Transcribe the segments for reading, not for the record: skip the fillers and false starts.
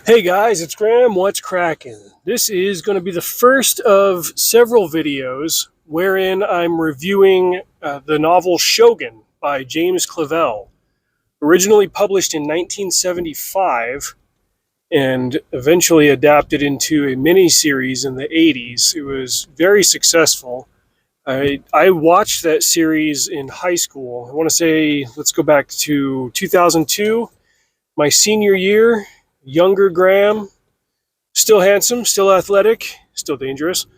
Hey guys, it's Graham. What's cracking? This is going to be the first of several videos wherein I'm reviewing the novel Shogun by James Clavell, originally published in 1975 and eventually adapted into a miniseries in the 80s. It was very successful. I watched that series in high school. I want to say, let's go back to 2002, my senior year. Younger Graham, still handsome, still athletic, still dangerous.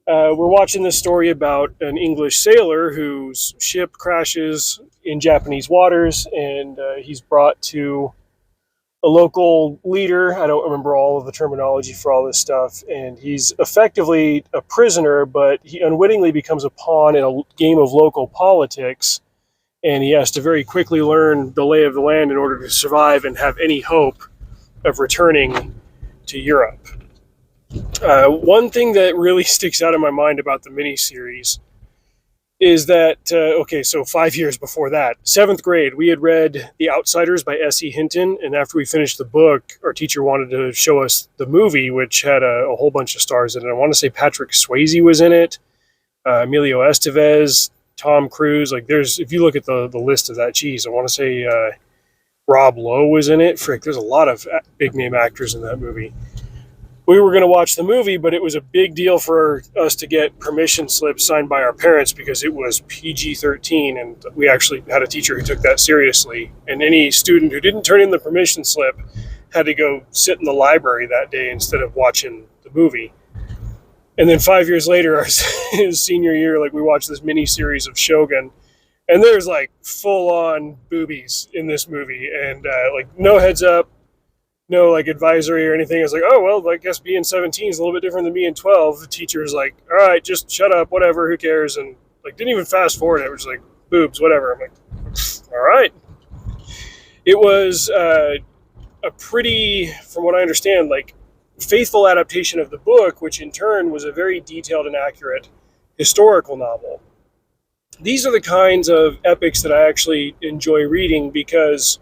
We're watching this story about an English sailor whose ship crashes in Japanese waters, and he's brought to a local leader. I don't remember all of the terminology for all this stuff, and he's effectively a prisoner, but he unwittingly becomes a pawn in a game of local politics, and he has to very quickly learn the lay of the land in order to survive and have any hope of returning to Europe. One thing that really sticks out in my mind about the miniseries is that, so 5 years before that, seventh grade, we had read The Outsiders by S.E. Hinton, and after we finished the book, our teacher wanted to show us the movie, which had a whole bunch of stars in it. I want to say Patrick Swayze was in it, Emilio Estevez, Tom Cruise. If you look at the list of that, geez, I want to say Rob Lowe was in it. Frick, there's a lot of big name actors in that movie. We were going to watch the movie, but it was a big deal for us to get permission slips signed by our parents because it was PG-13, and we actually had a teacher who took that seriously. And any student who didn't turn in the permission slip had to go sit in the library that day instead of watching the movie. And then 5 years later, his senior year, we watched this mini series of Shogun, and there's full-on boobies in this movie, and no heads up, no advisory or anything. It's oh, well, I guess being 17 is a little bit different than being 12. The teacher's all right, just shut up, whatever, who cares? And didn't even fast forward it. It was boobs, whatever. I'm all right. It was a pretty, from what I understand, faithful adaptation of the book, which in turn was a very detailed and accurate historical novel. These are the kinds of epics that I actually enjoy reading because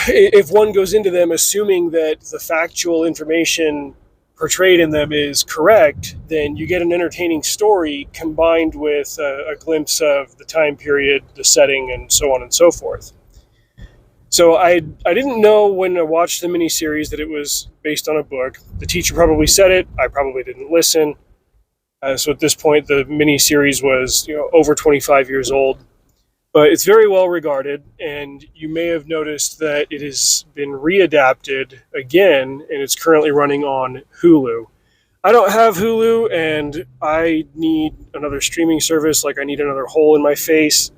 if one goes into them assuming that the factual information portrayed in them is correct, then you get an entertaining story combined with a glimpse of the time period, the setting, and so on and so forth. So I didn't know when I watched the miniseries that it was based on a book. The teacher probably said it. I probably didn't listen. So at this point, the miniseries was over 25 years old. But it's very well regarded, and you may have noticed that it has been readapted again, and it's currently running on Hulu. I don't have Hulu, and I need another streaming service, I need another hole in my face.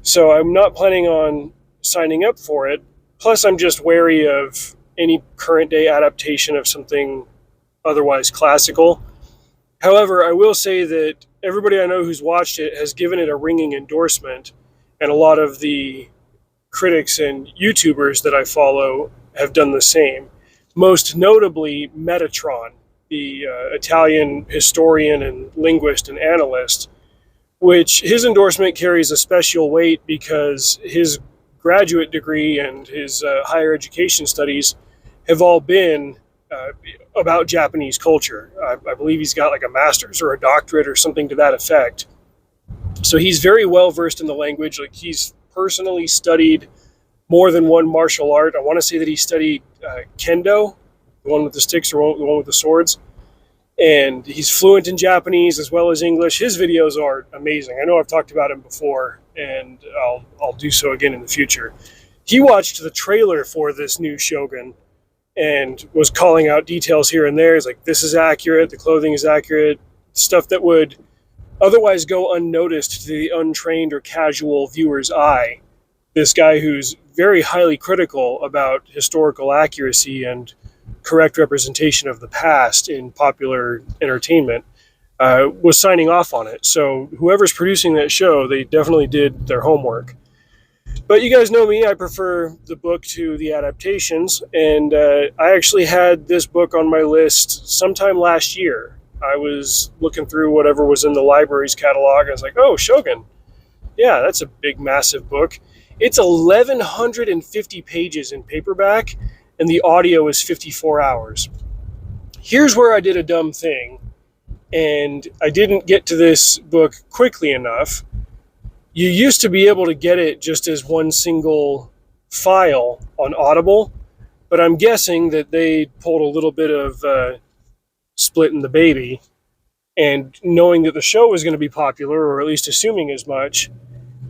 So I'm not planning on signing up for it. Plus, I'm just wary of any current day adaptation of something otherwise classical. However, I will say that everybody I know who's watched it has given it a ringing endorsement, and a lot of the critics and YouTubers that I follow have done the same. Most notably, Metatron, the Italian historian and linguist and analyst, which his endorsement carries a special weight because his graduate degree and his higher education studies have all been about Japanese culture. I believe he's got a master's or a doctorate or something to that effect. So he's very well versed in the language. He's personally studied more than one martial art. I want to say that he studied kendo, the one with the sticks or the one with the swords. And he's fluent in Japanese as well as English. His videos are amazing. I know I've talked about him before, and I'll do so again in the future. He watched the trailer for this new Shogun and was calling out details here and there. He's this is accurate, the clothing is accurate, stuff that would otherwise go unnoticed to the untrained or casual viewer's eye. This guy who's very highly critical about historical accuracy and correct representation of the past in popular entertainment was signing off on it. So whoever's producing that show, they definitely did their homework. But you guys know me, I prefer the book to the adaptations, and I actually had this book on my list sometime last year. I was looking through whatever was in the library's catalog, and I was oh, Shogun. Yeah, that's a big, massive book. It's 1,150 pages in paperback, and the audio is 54 hours. Here's where I did a dumb thing, and I didn't get to this book quickly enough. You used to be able to get it just as one single file on Audible, but I'm guessing that they pulled a little bit of splitting the baby, and knowing that the show was going to be popular, or at least assuming as much,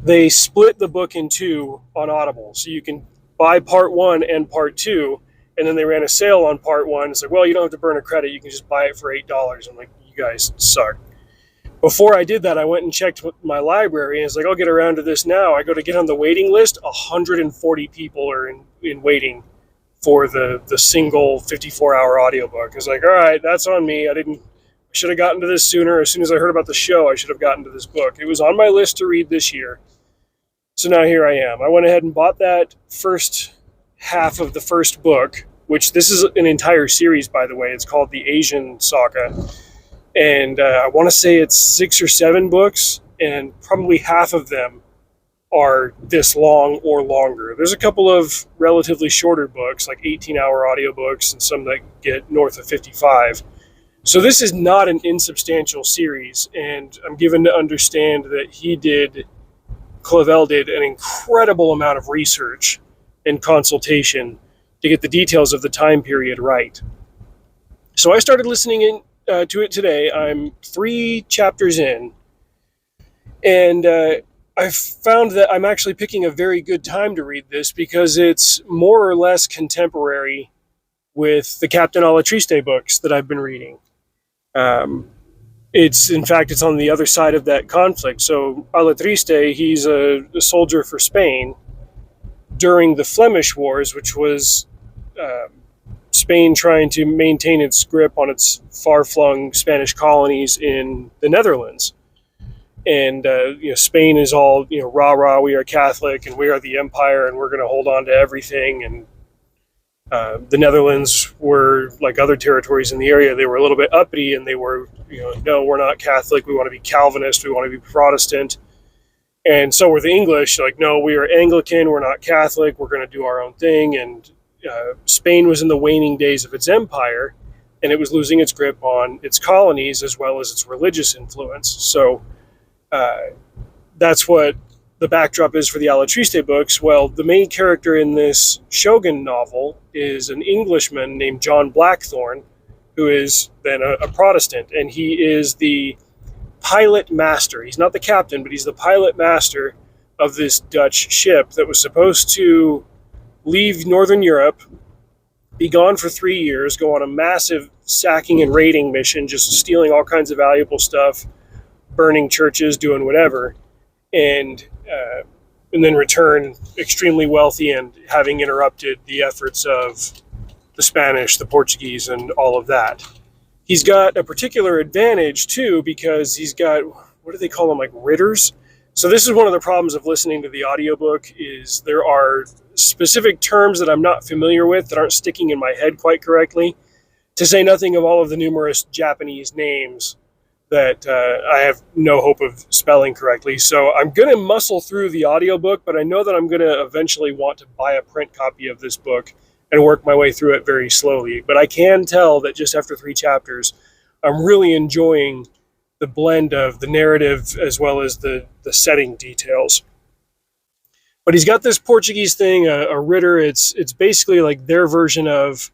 they split the book in two on Audible. So you can buy part one and part two, and then they ran a sale on part one. It's like, well, you don't have to burn a credit. You can just buy it for $8. I'm like, you guys suck. Before I did that, I went and checked my library, and it's like, I'll get around to this now. I go to get on the waiting list. 140 people are in waiting for the single 54-hour audiobook. It's like, all right, that's on me. I should have gotten to this sooner. As soon as I heard about the show, I should have gotten to this book. It was on my list to read this year. So now here I am. I went ahead and bought that first half of the first book, which this is an entire series, by the way. It's called the Asian Saga. And I want to say it's 6 or 7 books, and probably half of them are this long or longer. There's a couple of relatively shorter books, like 18-hour audiobooks, and some that get north of 55. So this is not an insubstantial series, and I'm given to understand that Clavell did an incredible amount of research and consultation to get the details of the time period right. So I started listening to it today. I'm 3 chapters in, and I found that I'm actually picking a very good time to read this because it's more or less contemporary with the Captain Alatriste books that I've been reading. It's on the other side of that conflict. So Alatriste, he's a soldier for Spain during the Flemish Wars, which was Spain trying to maintain its grip on its far-flung Spanish colonies in the Netherlands. And Spain is all, rah rah, we are Catholic and we are the empire and we're going to hold on to everything. And the Netherlands were, like other territories in the area, they were a little bit uppity, and they were, no, we're not Catholic, we want to be Calvinist, we want to be Protestant. And so were the English, like, no, we are Anglican, we're not Catholic, we're going to do our own thing. And Spain was in the waning days of its empire, and it was losing its grip on its colonies as well as its religious influence. So that's what the backdrop is for the Alatriste books. Well, the main character in this Shogun novel is an Englishman named John Blackthorne, who is then a Protestant, and he is the pilot master. He's not the captain, but he's the pilot master of this Dutch ship that was supposed to leave Northern Europe, be gone for 3 years, go on a massive sacking and raiding mission, just stealing all kinds of valuable stuff, burning churches, doing whatever, and then return extremely wealthy and having interrupted the efforts of the Spanish, the Portuguese, and all of that. He's got a particular advantage, too, because he's got, what do they call them, like ridders? So this is one of the problems of listening to the audiobook, is there are specific terms that I'm not familiar with that aren't sticking in my head quite correctly, to say nothing of all of the numerous Japanese names that I have no hope of spelling correctly. So I'm going to muscle through the audiobook, but I know that I'm going to eventually want to buy a print copy of this book and work my way through it very slowly. But I can tell that just after 3 chapters, I'm really enjoying the blend of the narrative as well as the setting details. But he's got this Portuguese thing, a Ritter. It's basically like their version of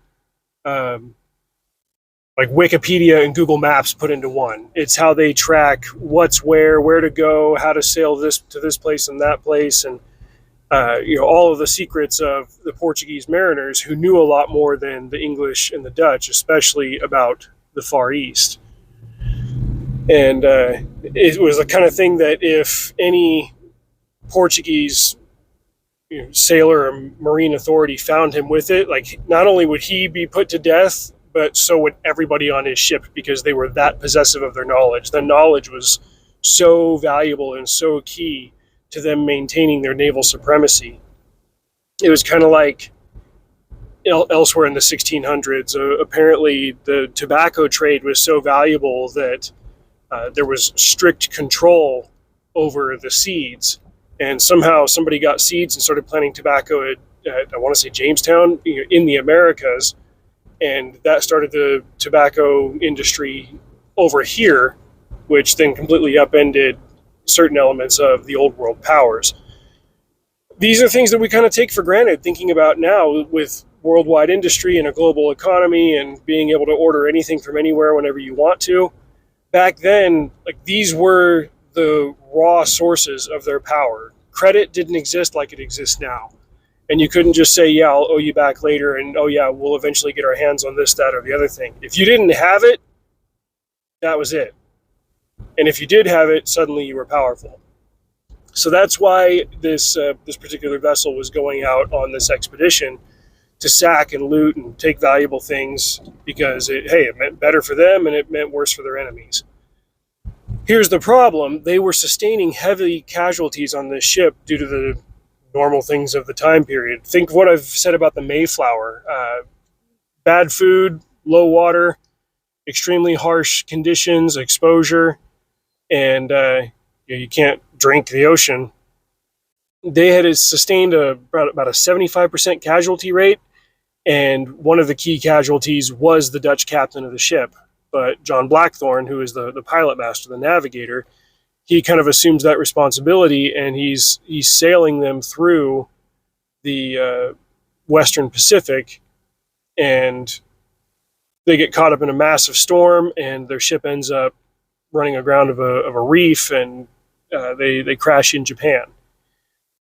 like Wikipedia and Google Maps put into one. It's how they track what's where to go, how to sail this to this place and that place, and all of the secrets of the Portuguese mariners who knew a lot more than the English and the Dutch, especially about the Far East. And it was the kind of thing that if any Portuguese sailor or marine authority found him with it, like, not only would he be put to death, but so would everybody on his ship, because they were that possessive of their knowledge. The knowledge was so valuable and so key to them maintaining their naval supremacy. It was kind of like elsewhere in the 1600s. Apparently, the tobacco trade was so valuable that there was strict control over the seeds. And somehow somebody got seeds and started planting tobacco at, I want to say Jamestown, in the Americas, and that started the tobacco industry over here, which then completely upended certain elements of the old world powers. These are things that we kind of take for granted thinking about now with worldwide industry and a global economy and being able to order anything from anywhere whenever you want to. Back then, like, these were the raw sources of their power. Credit didn't exist like it exists now. And you couldn't just say, yeah, I'll owe you back later, and oh yeah, we'll eventually get our hands on this, that, or the other thing. If you didn't have it, that was it. And if you did have it, suddenly you were powerful. So that's why this particular vessel was going out on this expedition to sack and loot and take valuable things, because it meant better for them and it meant worse for their enemies. Here's the problem. They were sustaining heavy casualties on this ship due to the normal things of the time period. Think of what I've said about the Mayflower. Bad food, low water, extremely harsh conditions, exposure, and you can't drink the ocean. They had sustained about a 75% casualty rate, and one of the key casualties was the Dutch captain of the ship. But John Blackthorne, who is the pilot master, the navigator, he kind of assumes that responsibility, and he's sailing them through the Western Pacific, and they get caught up in a massive storm, and their ship ends up running aground of a reef, and they crash in Japan.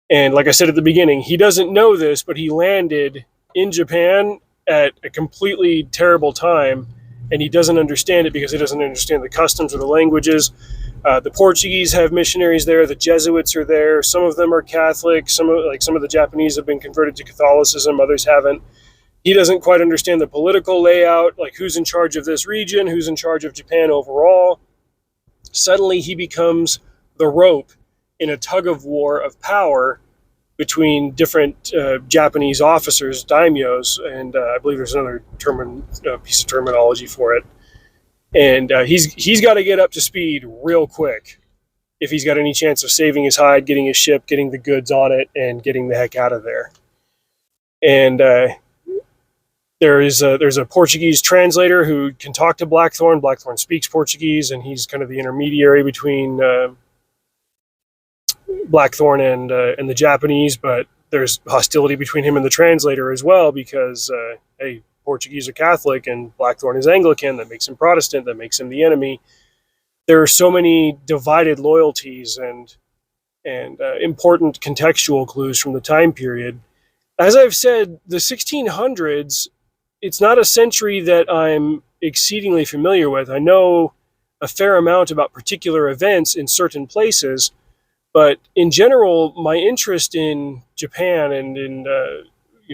And like I said at the beginning, he doesn't know this, but he landed in Japan at a completely terrible time, and he doesn't understand it because he doesn't understand the customs or the languages. The Portuguese have missionaries there. The Jesuits are there. Some of them are Catholic. Some of the Japanese have been converted to Catholicism. Others haven't. He doesn't quite understand the political layout, like who's in charge of this region, who's in charge of Japan overall. Suddenly he becomes the rope in a tug of war of power between different Japanese officers, daimyos, and I believe there's another piece of terminology for it. And he's got to get up to speed real quick if he's got any chance of saving his hide, getting his ship, getting the goods on it, and getting the heck out of there. And there's a Portuguese translator who can talk to Blackthorne. Blackthorne speaks Portuguese, and he's kind of the intermediary between Blackthorne and the Japanese. But there's hostility between him and the translator as well, because Portuguese are Catholic and Blackthorne is Anglican. That makes him Protestant. That makes him the enemy. There are so many divided loyalties and important contextual clues from the time period. As I've said, the 1600s, it's not a century that I'm exceedingly familiar with. I know a fair amount about particular events in certain places, but in general, my interest in Japan and in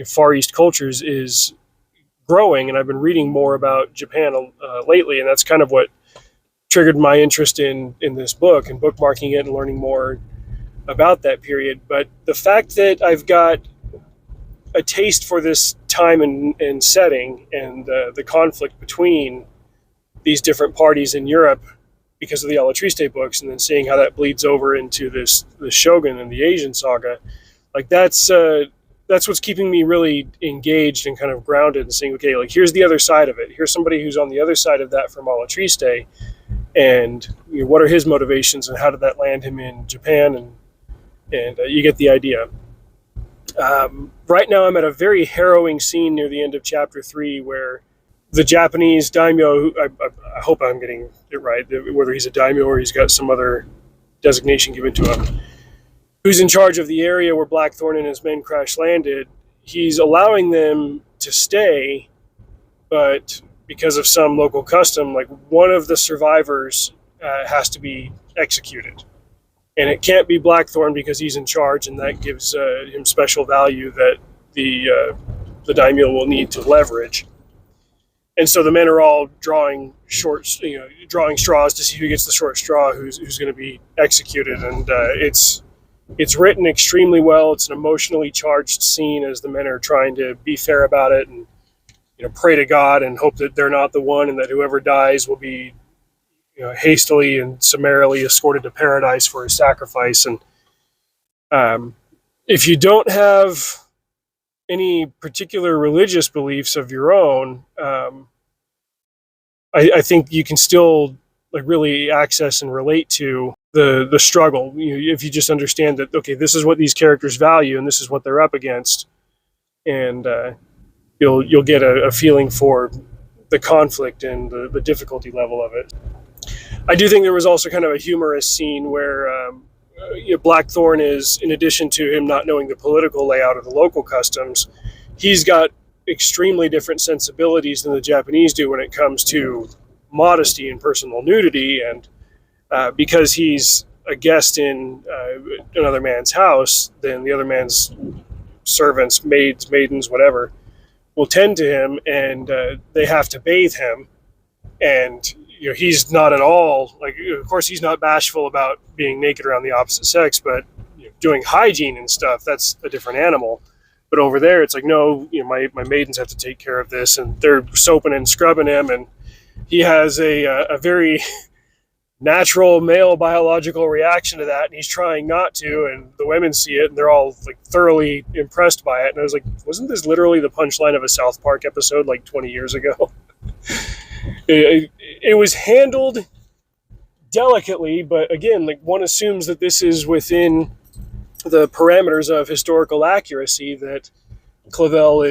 Far East cultures is growing, and I've been reading more about Japan lately, and that's kind of what triggered my interest in this book and bookmarking it and learning more about that period. But the fact that I've got a taste for this time and setting and the conflict between these different parties in Europe because of the Alatriste books, and then seeing how that bleeds over into the Shogun and the Asian saga, like that's what's keeping me really engaged and kind of grounded and saying, okay, like here's the other side of it. Here's somebody who's on the other side of that from Alatriste, and what are his motivations and how did that land him in Japan, and you get the idea. Right now I'm at a very harrowing scene near the end of chapter 3 where the Japanese daimyo, I hope I'm getting it right, whether he's a daimyo or he's got some other designation given to him, who's in charge of the area where Blackthorne and his men crash landed, he's allowing them to stay, but because of some local custom, like one of the survivors has to be executed. And it can't be Blackthorne because he's in charge, and that gives him special value that the daimyo will need to leverage. And so the men are all drawing straws to see who gets the short straw, who's going to be executed. And it's written extremely well. It's an emotionally charged scene as the men are trying to be fair about it and pray to God and hope that they're not the one, and that whoever dies will be hastily and summarily escorted to paradise for his sacrifice. And if you don't have any particular religious beliefs of your own, I think you can still like really access and relate to the struggle. If you just understand that, okay, this is what these characters value and this is what they're up against, and you'll get a feeling for the conflict and the difficulty level of it. I do think there was also kind of a humorous scene where Blackthorn is, in addition to him not knowing the political layout of the local customs, he's got extremely different sensibilities than the Japanese do when it comes to modesty and personal nudity. And because he's a guest in another man's house, then the other man's servants, maids, maidens, whatever, will tend to him, and they have to bathe him. And he's not at all like. Of course, he's not bashful about being naked around the opposite sex, but doing hygiene and stuff, that's a different animal. But over there, it's like, no, my maidens have to take care of this, and they're soaping and scrubbing him, and he has a very natural male biological reaction to that, and he's trying not to, and the women see it, and they're all like thoroughly impressed by it. And I was like, wasn't this literally the punchline of a South Park episode like 20 years ago? It was handled delicately, but again, like, one assumes that this is within the parameters of historical accuracy that Clavell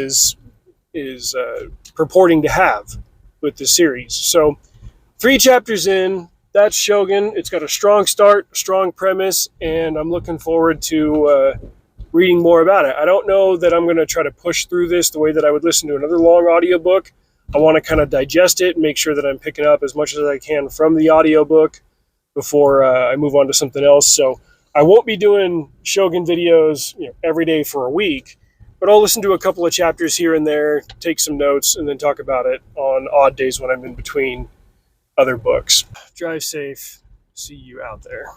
is purporting to have with the series. So 3 chapters in, that's Shogun. It's got a strong start, strong premise, and I'm looking forward to reading more about it. I don't know that I'm going to try to push through this the way that I would listen to another long audiobook. I want to kind of digest it and make sure that I'm picking up as much as I can from the audiobook before I move on to something else. So I won't be doing Shogun videos every day for a week, but I'll listen to a couple of chapters here and there, take some notes, and then talk about it on odd days when I'm in between other books. Drive safe. See you out there.